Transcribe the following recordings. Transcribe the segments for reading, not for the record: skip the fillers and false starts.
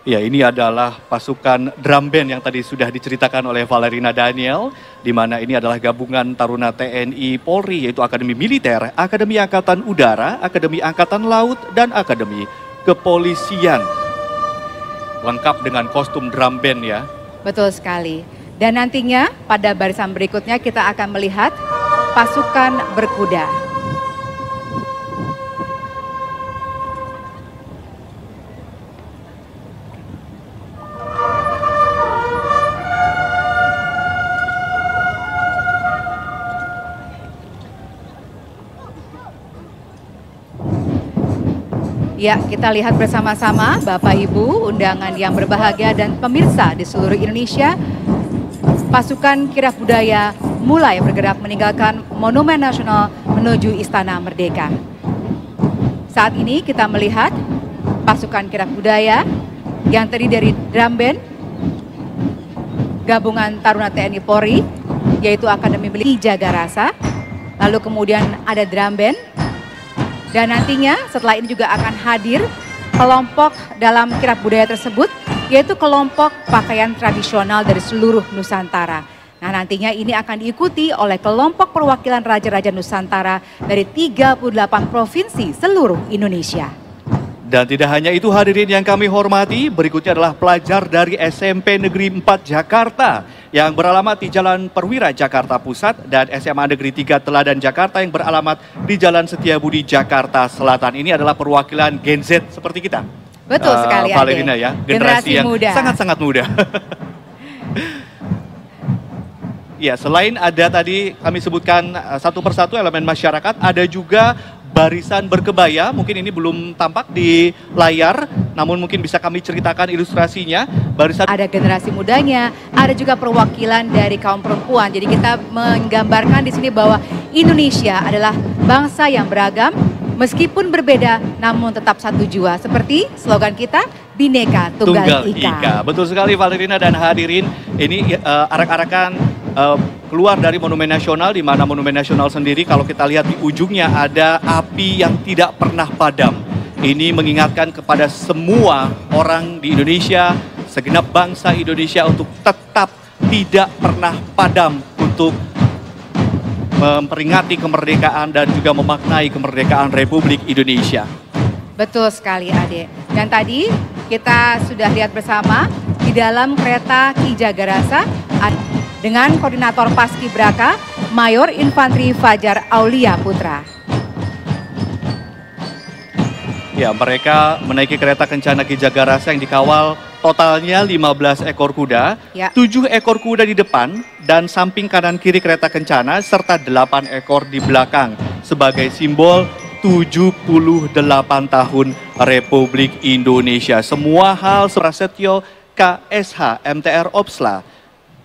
Ya, ini adalah pasukan drum band yang tadi sudah diceritakan oleh Valerina Daniel, di mana ini adalah gabungan taruna TNI Polri, yaitu Akademi Militer, Akademi Angkatan Udara, Akademi Angkatan Laut, dan Akademi Kepolisian. Lengkap dengan kostum drum band ya. Betul sekali. Dan nantinya pada barisan berikutnya kita akan melihat pasukan berkuda. Ya, kita lihat bersama-sama Bapak Ibu, undangan yang berbahagia dan pemirsa di seluruh Indonesia. Pasukan kirap budaya mulai bergerak meninggalkan Monumen Nasional menuju Istana Merdeka. Saat ini kita melihat pasukan kirap budaya yang terdiri dari drum band, gabungan taruna TNI Polri, yaitu Akademi Militer Jagarasa, lalu kemudian ada drum band, dan nantinya setelah ini juga akan hadir kelompok dalam kirap budaya tersebut, yaitu kelompok pakaian tradisional dari seluruh Nusantara. Nah, nantinya ini akan diikuti oleh kelompok perwakilan Raja-Raja Nusantara dari 38 provinsi seluruh Indonesia. Dan tidak hanya itu hadirin yang kami hormati, berikutnya adalah pelajar dari SMP Negeri 4 Jakarta yang beralamat di Jalan Perwira Jakarta Pusat dan SMA Negeri 3 Teladan Jakarta yang beralamat di Jalan Setiabudi Jakarta Selatan. Ini adalah perwakilan Gen Z seperti kita. Betul sekali, Valerina ya, generasi yang muda. Sangat-sangat muda. Ya, selain ada tadi kami sebutkan satu persatu elemen masyarakat, ada juga barisan berkebaya. Mungkin ini belum tampak di layar, namun mungkin bisa kami ceritakan ilustrasinya. Barisan ada generasi mudanya, ada juga perwakilan dari kaum perempuan. Jadi kita menggambarkan di sini bahwa Indonesia adalah bangsa yang beragam, meskipun berbeda namun tetap satu jua. Seperti slogan kita, Bhinneka Tunggal Ika. Betul sekali Valerina dan hadirin, ini arak-arakan keluar dari Monumen Nasional, di mana Monumen Nasional sendiri kalau kita lihat di ujungnya ada api yang tidak pernah padam. Ini mengingatkan kepada semua orang di Indonesia, segenap bangsa Indonesia untuk tetap tidak pernah padam untuk memperingati kemerdekaan dan juga memaknai kemerdekaan Republik Indonesia. Betul sekali Ade. Dan tadi kita sudah lihat bersama di dalam kereta Ki Jagarasa dengan koordinator Paskibraka Mayor Infanteri Fajar Aulia Putra. Ya, mereka menaiki kereta kencana Ki Jagarasa yang dikawal totalnya 15 ekor kuda, ya. 7 ekor kuda di depan dan samping kanan kiri kereta kencana serta 8 ekor di belakang sebagai simbol 78 tahun Republik Indonesia. Semua hal Prasetyo KSH MTR Opsla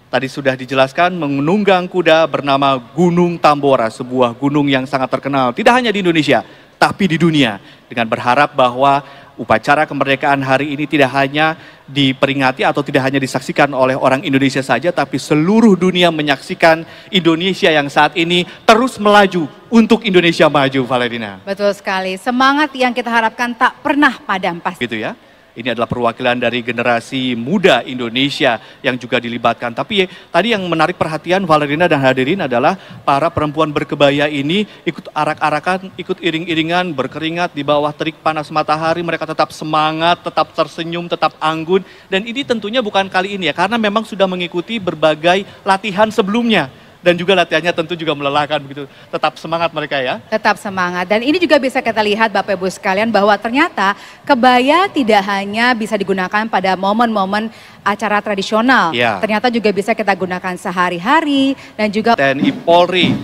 tadi sudah dijelaskan menunggang kuda bernama Gunung Tambora, sebuah gunung yang sangat terkenal tidak hanya di Indonesia tapi di dunia, dengan berharap bahwa upacara kemerdekaan hari ini tidak hanya diperingati atau tidak hanya disaksikan oleh orang Indonesia saja, tapi seluruh dunia menyaksikan Indonesia yang saat ini terus melaju untuk Indonesia maju, Valerina. Betul sekali, semangat yang kita harapkan tak pernah padam pasti. Gitu ya. Ini adalah perwakilan dari generasi muda Indonesia yang juga dilibatkan. Tapi tadi yang menarik perhatian Valerina dan hadirin adalah para perempuan berkebaya ini ikut arak-arakan, ikut iring-iringan, berkeringat di bawah terik panas matahari. Mereka tetap semangat, tetap tersenyum, tetap anggun. Dan ini tentunya bukan kali ini ya, karena memang sudah mengikuti berbagai latihan sebelumnya. Dan juga latihannya tentu juga melelahkan begitu. Tetap semangat mereka ya. Tetap semangat. Dan ini juga bisa kita lihat Bapak Ibu sekalian bahwa ternyata kebaya tidak hanya bisa digunakan pada momen-momen acara tradisional. Ya. Ternyata juga bisa kita gunakan sehari-hari dan juga TNI Polri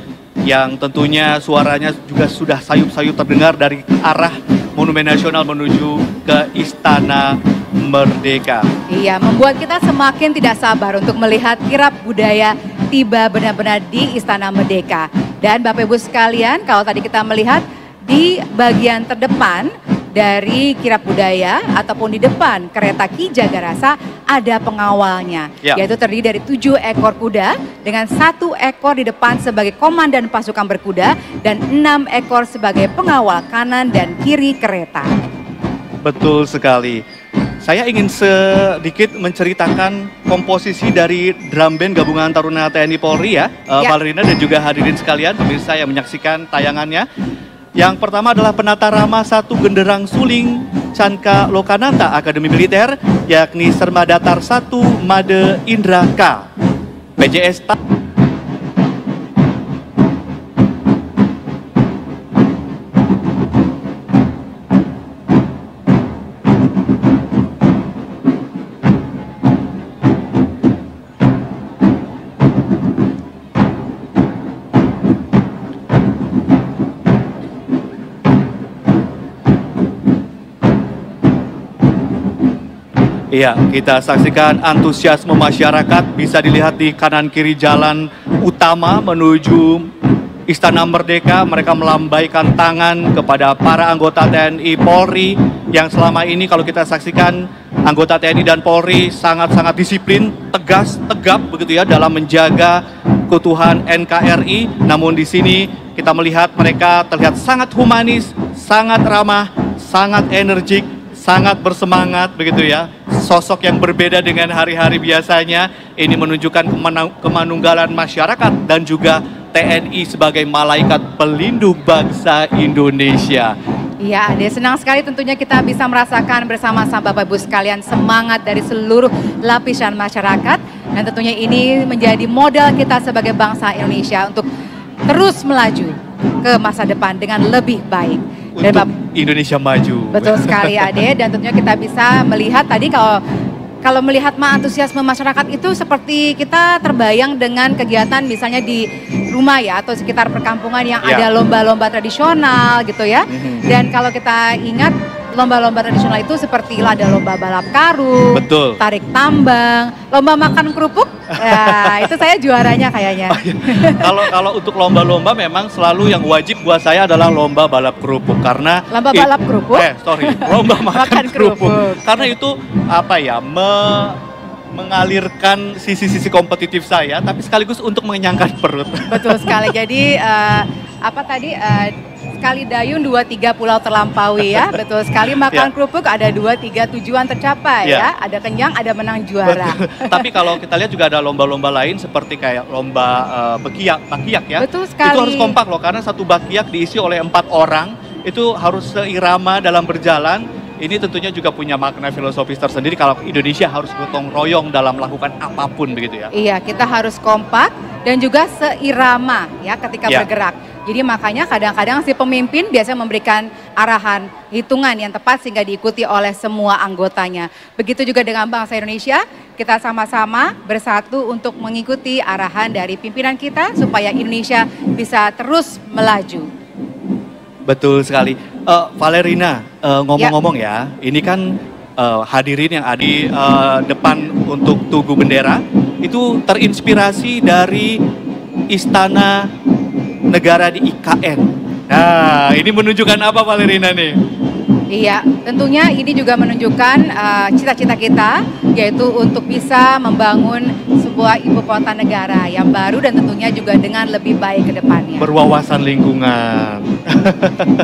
yang tentunya suaranya juga sudah sayup-sayup terdengar dari arah Monumen Nasional menuju ke Istana Merdeka. Iya, membuat kita semakin tidak sabar untuk melihat kirap budaya tiba benar-benar di Istana Merdeka. Dan Bapak Ibu sekalian, kalau tadi kita melihat di bagian terdepan dari kirap budaya ataupun di depan kereta Ki Jagarasa ada pengawalnya, yaitu terdiri dari 7 ekor kuda dengan 1 ekor di depan sebagai komandan pasukan berkuda dan 6 ekor sebagai pengawal kanan dan kiri kereta. Betul sekali. Saya ingin sedikit menceritakan komposisi dari drum band gabungan Taruna TNI Polri ya, Valerina dan juga hadirin sekalian, pemirsa yang menyaksikan tayangannya. Yang pertama adalah penata rama 1 Genderang Suling Canka Lokananta Akademi Militer, yakni Serma Datar 1 Made Indra K. PJS Iya, kita saksikan antusiasme masyarakat bisa dilihat di kanan kiri jalan utama menuju Istana Merdeka. Mereka melambaikan tangan kepada para anggota TNI Polri yang selama ini kalau kita saksikan anggota TNI dan Polri sangat-sangat disiplin, tegas, tegap begitu ya dalam menjaga keutuhan NKRI. Namun di sini kita melihat mereka terlihat sangat humanis, sangat ramah, sangat energik, sangat bersemangat begitu ya. Sosok yang berbeda dengan hari-hari biasanya. Ini menunjukkan kemanunggalan masyarakat dan juga TNI sebagai malaikat pelindung bangsa Indonesia. Iya, Ade, senang sekali tentunya kita bisa merasakan bersama-sama Bapak Ibu sekalian semangat dari seluruh lapisan masyarakat. Dan tentunya ini menjadi modal kita sebagai bangsa Indonesia untuk terus melaju ke masa depan dengan lebih baik. Untuk Indonesia maju. Betul sekali Ade, dan tentunya kita bisa melihat tadi kalau melihat antusiasme masyarakat itu seperti kita terbayang dengan kegiatan misalnya di rumah ya atau sekitar perkampungan yang ada lomba-lomba tradisional gitu ya. Dan kalau kita ingat lomba-lomba tradisional itu seperti ada lomba balap karung, betul, tarik tambang, lomba makan kerupuk. Ya, itu saya juaranya kayaknya. Kalau untuk lomba-lomba memang selalu yang wajib buat saya adalah lomba balap kerupuk karena lomba balap kerupuk. Lomba makan kerupuk. Karena itu apa ya? Mengalirkan sisi-sisi kompetitif saya, tapi sekaligus untuk mengenyangkan perut. Betul sekali. Jadi sekali dayung 2-3 pulau terlampaui ya, betul sekali. Makan kerupuk ada 2-3 tujuan tercapai ya, ada kenyang, ada menang juara. Tapi kalau kita lihat juga ada lomba-lomba lain seperti kayak lomba bakiak ya. Betul sekali. Itu harus kompak loh karena satu bakiak diisi oleh 4 orang, itu harus seirama dalam berjalan. Ini tentunya juga punya makna filosofis tersendiri kalau Indonesia harus gotong royong dalam melakukan apapun begitu ya. Iya, kita harus kompak dan juga seirama ya ketika bergerak. Jadi makanya kadang-kadang si pemimpin biasanya memberikan arahan, hitungan yang tepat sehingga diikuti oleh semua anggotanya. Begitu juga dengan bangsa Indonesia, kita sama-sama bersatu untuk mengikuti arahan dari pimpinan kita supaya Indonesia bisa terus melaju. Betul sekali. Valerina, ngomong-ngomong ya, ini kan hadirin yang ada di depan untuk Tugu Bendera, itu terinspirasi dari Istana Negara di IKN. Nah, ini menunjukkan apa Valerina nih? Iya, tentunya ini juga menunjukkan cita-cita kita, yaitu untuk bisa membangun sebuah ibu kota negara yang baru dan tentunya juga dengan lebih baik ke depannya. Berwawasan lingkungan.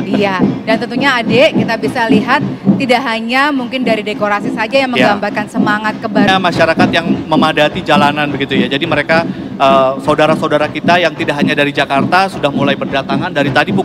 Iya, dan tentunya adik kita bisa lihat tidak hanya mungkin dari dekorasi saja yang menggambarkan semangat kebaruan. Masyarakat yang memadati jalanan begitu ya, jadi mereka saudara-saudara kita yang tidak hanya dari Jakarta sudah mulai berdatangan dari tadi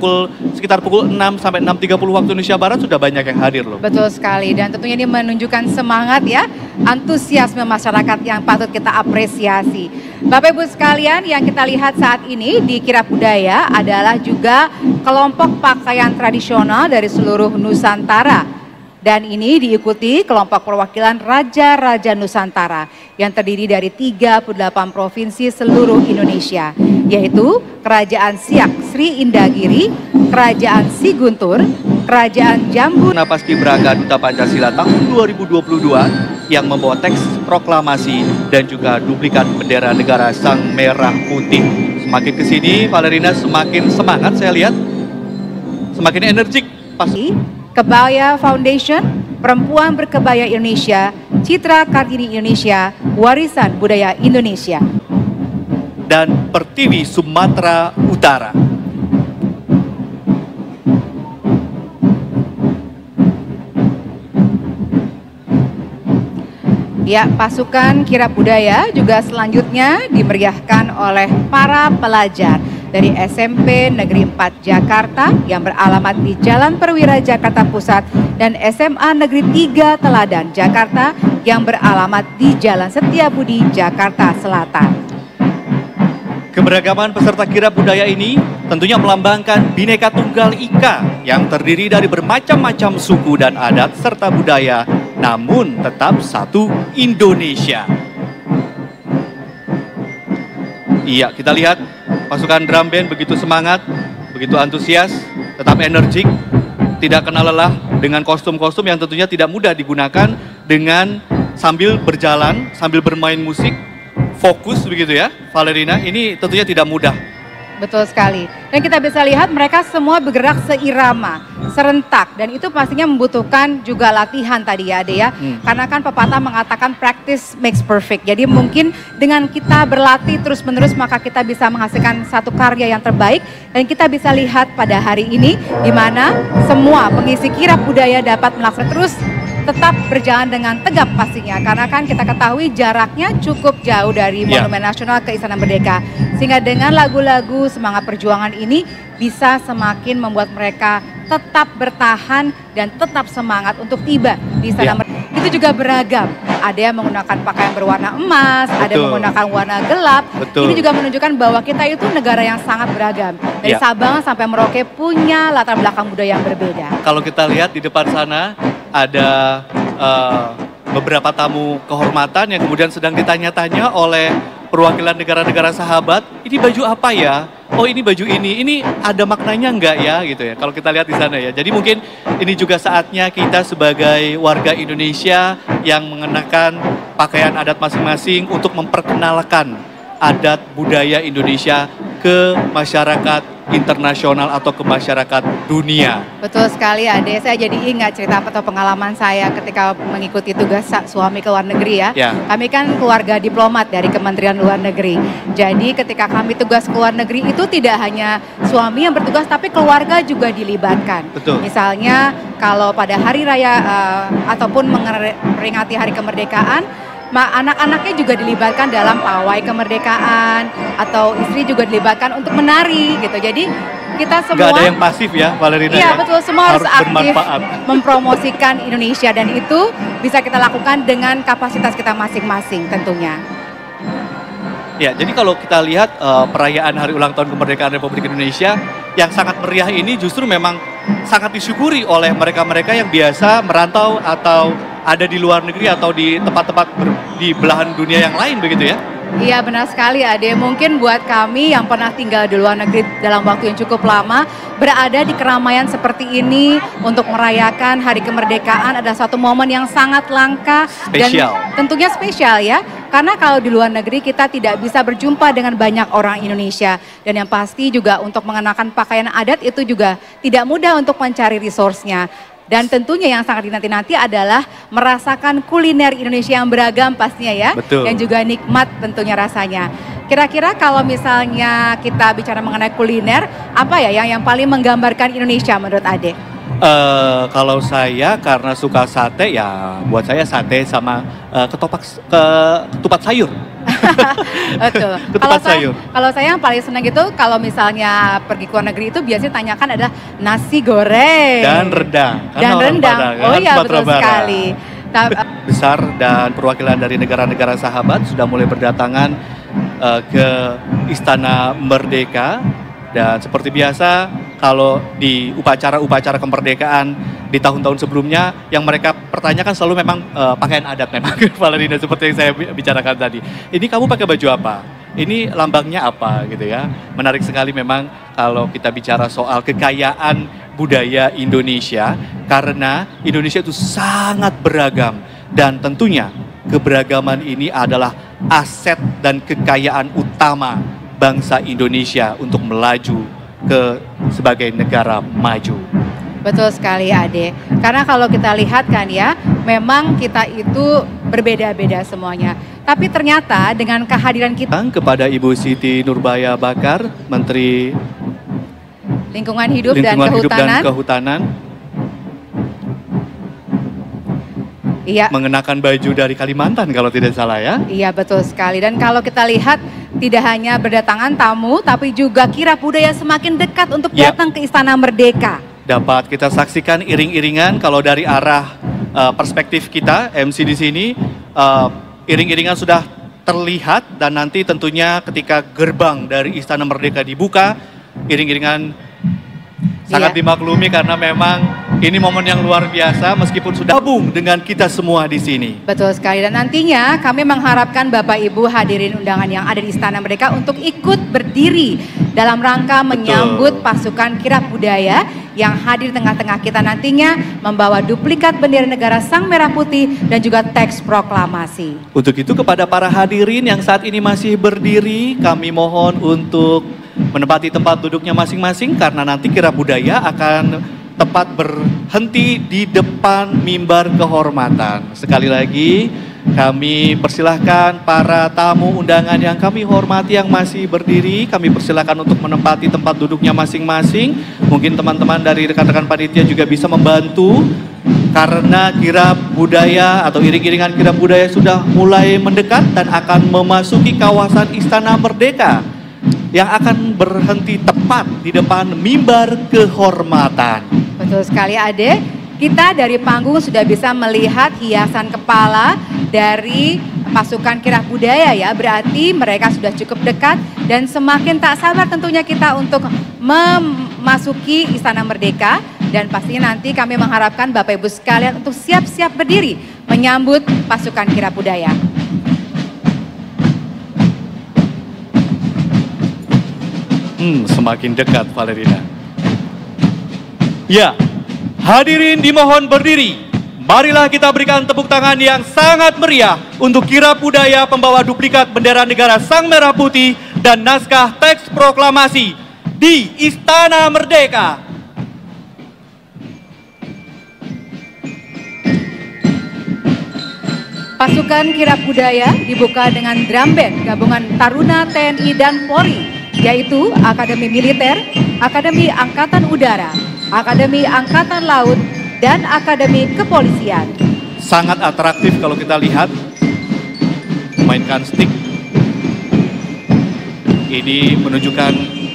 sekitar pukul 6 sampai 6.30 waktu Indonesia Barat sudah banyak yang hadir loh. Betul sekali, dan tentunya ini menunjukkan semangat ya, antusiasme masyarakat yang patut kita apresiasi. Bapak Ibu sekalian, yang kita lihat saat ini di Kirap Budaya adalah juga kelompok pakaian tradisional dari seluruh Nusantara. Dan ini diikuti kelompok perwakilan Raja-Raja Nusantara yang terdiri dari 38 provinsi seluruh Indonesia, yaitu Kerajaan Siak Sri Indagiri, Kerajaan Siguntur, Kerajaan Jambu. Paskibraka Duta Pancasila tahun 2022 yang membawa teks proklamasi dan juga duplikat bendera negara Sang Merah Putih. Semakin kesini Valerina semakin semangat saya lihat, semakin energik. Kebaya Foundation, Perempuan Berkebaya Indonesia, Citra Kartini Indonesia, Warisan Budaya Indonesia. Dan Pertiwi Sumatera Utara. Ya, pasukan kirab budaya juga selanjutnya dimeriahkan oleh para pelajar dari SMP Negeri 4 Jakarta yang beralamat di Jalan Perwira Jakarta Pusat dan SMA Negeri 3 Teladan Jakarta yang beralamat di Jalan Setiabudi Jakarta Selatan. Keberagaman peserta kirab budaya ini tentunya melambangkan Bhinneka Tunggal Ika yang terdiri dari bermacam-macam suku dan adat serta budaya, namun tetap satu Indonesia. Iya, kita lihat pasukan drum band begitu semangat, begitu antusias, tetap energik, tidak kenal lelah dengan kostum-kostum yang tentunya tidak mudah digunakan dengan sambil berjalan, sambil bermain musik, fokus begitu ya, Valerina, ini tentunya tidak mudah. Betul sekali. Dan kita bisa lihat mereka semua bergerak seirama, serentak, dan itu pastinya membutuhkan juga latihan tadi ya Ade ya. Karena kan pepatah mengatakan practice makes perfect. Jadi mungkin dengan kita berlatih terus-menerus maka kita bisa menghasilkan satu karya yang terbaik, dan kita bisa lihat pada hari ini di mana semua pengisi kirab budaya dapat melakukan terus tetap berjalan dengan tegap pastinya, karena kan kita ketahui jaraknya cukup jauh dari Monumen Nasional ke Istana Merdeka, sehingga dengan lagu-lagu semangat perjuangan ini bisa semakin membuat mereka tetap bertahan dan tetap semangat untuk tiba di Istana Merdeka. Itu juga beragam, ada yang menggunakan pakaian berwarna emas, ada yang menggunakan warna gelap. Ini juga menunjukkan bahwa kita itu negara yang sangat beragam, dari Sabang sampai Merauke punya latar belakang budaya yang berbeda. Kalau kita lihat di depan sana ada beberapa tamu kehormatan yang kemudian sedang ditanya-tanya oleh perwakilan negara-negara sahabat, ini baju apa ya? Oh ini baju ini ada maknanya enggak ya gitu ya, kalau kita lihat di sana ya. Jadi mungkin ini juga saatnya kita sebagai warga Indonesia yang mengenakan pakaian adat masing-masing untuk memperkenalkan adat budaya Indonesia ke masyarakat internasional atau ke masyarakat dunia. Betul sekali Ade, saya jadi ingat cerita atau pengalaman saya ketika mengikuti tugas suami ke luar negeri ya. Kami kan keluarga diplomat dari Kementerian Luar Negeri. Jadi ketika kami tugas ke luar negeri itu tidak hanya suami yang bertugas tapi keluarga juga dilibatkan. Betul. Misalnya kalau pada hari raya ataupun memperingati hari kemerdekaan, anak-anaknya juga dilibatkan dalam pawai kemerdekaan, atau istri juga dilibatkan untuk menari gitu. Jadi kita semua nggak ada yang pasif ya Valerina. Iya betul, semua harus aktif bermanfaat mempromosikan Indonesia, dan itu bisa kita lakukan dengan kapasitas kita masing-masing tentunya. Ya, jadi kalau kita lihat perayaan hari ulang tahun kemerdekaan Republik Indonesia yang sangat meriah ini justru memang sangat disyukuri oleh mereka-mereka yang biasa merantau atau ada di luar negeri atau di tempat-tempat di belahan dunia yang lain begitu ya? Iya benar sekali Ade, mungkin buat kami yang pernah tinggal di luar negeri dalam waktu yang cukup lama, berada di keramaian seperti ini untuk merayakan hari kemerdekaan adalah satu momen yang sangat langka spesial. Dan tentunya spesial ya, karena kalau di luar negeri kita tidak bisa berjumpa dengan banyak orang Indonesia, dan yang pasti juga untuk mengenakan pakaian adat itu juga tidak mudah untuk mencari resource-nya. Dan tentunya yang sangat dinanti-nanti adalah merasakan kuliner Indonesia yang beragam pastinya ya. Betul. Yang juga nikmat tentunya rasanya. Kira-kira kalau misalnya kita bicara mengenai kuliner, apa ya yang paling menggambarkan Indonesia menurut Ade? Kalau saya karena suka sate ya, buat saya sate sama ketupat sayur. Betul. Kalau saya yang paling senang itu kalau misalnya pergi ke luar negeri itu biasanya tanyakan adalah nasi goreng dan rendang. Dan rendang. Oh iya betul sekali. Besar dan perwakilan dari negara-negara sahabat sudah mulai berdatangan ke Istana Merdeka, dan seperti biasa kalau di upacara-upacara kemerdekaan di tahun-tahun sebelumnya yang mereka pertanyakan selalu memang pakaian adat memang Valerina, seperti yang saya bicarakan tadi. Ini kamu pakai baju apa? Ini lambangnya apa gitu ya. Menarik sekali memang kalau kita bicara soal kekayaan budaya Indonesia, karena Indonesia itu sangat beragam, dan tentunya keberagaman ini adalah aset dan kekayaan utama bangsa Indonesia untuk melaju sebagai negara maju. Betul sekali Ade, karena kalau kita lihat kan ya, memang kita itu berbeda-beda semuanya. Tapi ternyata dengan kehadiran kita kepada Ibu Siti Nurbaya Bakar, Menteri Lingkungan Hidup dan Kehutanan. Iya. mengenakan baju dari Kalimantan kalau tidak salah ya. Iya betul sekali, dan kalau kita lihat tidak hanya berdatangan tamu, tapi juga kirab budaya semakin dekat untuk Iya. datang ke Istana Merdeka. Dapat kita saksikan iring-iringan kalau dari arah perspektif kita MC di sini, iring-iringan sudah terlihat, dan nanti tentunya ketika gerbang dari Istana Merdeka dibuka, iring-iringan sangat Iya. dimaklumi karena memang ini momen yang luar biasa meskipun sudah gabung dengan kita semua di sini. Betul sekali, dan nantinya kami mengharapkan Bapak Ibu hadirin undangan yang ada di Istana Merdeka untuk ikut berdiri dalam rangka menyambut pasukan kirab budaya yang hadir di tengah-tengah kita, nantinya membawa duplikat bendera negara Sang Merah Putih dan juga teks proklamasi. Untuk itu kepada para hadirin yang saat ini masih berdiri, kami mohon untuk menempati tempat duduknya masing-masing karena nanti kirab budaya akan tepat berhenti di depan mimbar kehormatan. Sekali lagi kami persilahkan para tamu undangan yang kami hormati yang masih berdiri, kami persilahkan untuk menempati tempat duduknya masing-masing. Mungkin teman-teman dari rekan-rekan panitia juga bisa membantu karena kirab budaya atau iring-iringan kirab budaya sudah mulai mendekat dan akan memasuki kawasan Istana Merdeka yang akan berhenti tepat di depan mimbar kehormatan. Betul sekali Ade, kita dari panggung sudah bisa melihat hiasan kepala dari pasukan kirab budaya ya, berarti mereka sudah cukup dekat dan semakin tak sabar tentunya kita untuk memasuki Istana Merdeka, dan pastinya nanti kami mengharapkan Bapak Ibu sekalian untuk siap-siap berdiri menyambut pasukan kirab budaya. Semakin dekat Valerina. Ya, hadirin dimohon berdiri. Marilah kita berikan tepuk tangan yang sangat meriah untuk kirab budaya pembawa duplikat bendera negara Sang Merah Putih dan naskah teks proklamasi di Istana Merdeka. Pasukan kirab budaya dibuka dengan drum band gabungan Taruna TNI dan Polri, yaitu Akademi Militer, Akademi Angkatan Udara, Akademi Angkatan Laut, dan Akademi Kepolisian. Sangat atraktif kalau kita lihat, memainkan stick. Ini menunjukkan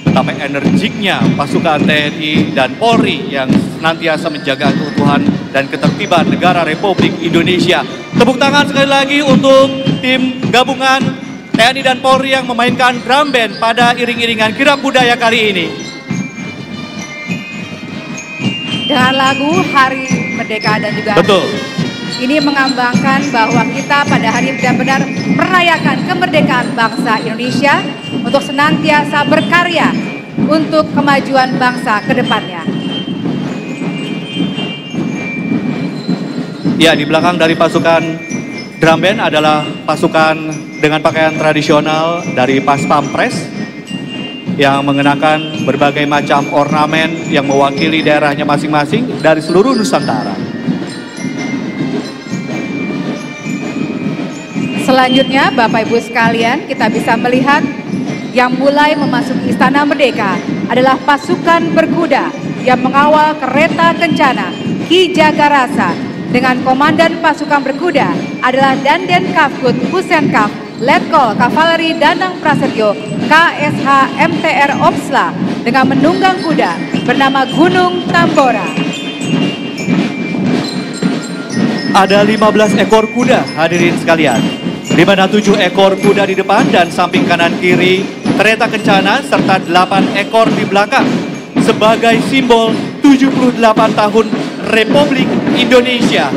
betapa energiknya pasukan TNI dan Polri yang senantiasa menjaga keutuhan dan ketertiban negara Republik Indonesia. Tepuk tangan sekali lagi untuk tim gabungan TNI dan Polri yang memainkan drum band pada iring-iringan kirab budaya kali ini. Dengan lagu Hari Merdeka dan juga Betul. ini mengambangkan bahwa kita pada hari benar-benar merayakan kemerdekaan bangsa Indonesia untuk senantiasa berkarya untuk kemajuan bangsa ke depannya. Ya, di belakang dari pasukan drum band adalah pasukan dengan pakaian tradisional dari Pas Pampres yang mengenakan berbagai macam ornamen yang mewakili daerahnya masing-masing dari seluruh Nusantara. Selanjutnya Bapak Ibu sekalian, kita bisa melihat yang mulai memasuki Istana Merdeka adalah pasukan berkuda yang mengawal kereta kencana Ki Jagarasa, dengan komandan pasukan berkuda adalah Danjen Kafkut Pusenkaf Letkol Kavaleri Danang Prasetyo KSH MTR Opsla dengan menunggang kuda bernama Gunung Tambora. Ada 15 ekor kuda hadirin sekalian, di mana 7 ekor kuda di depan dan samping kanan kiri kereta kencana serta 8 ekor di belakang sebagai simbol 78 tahun Republik Indonesia.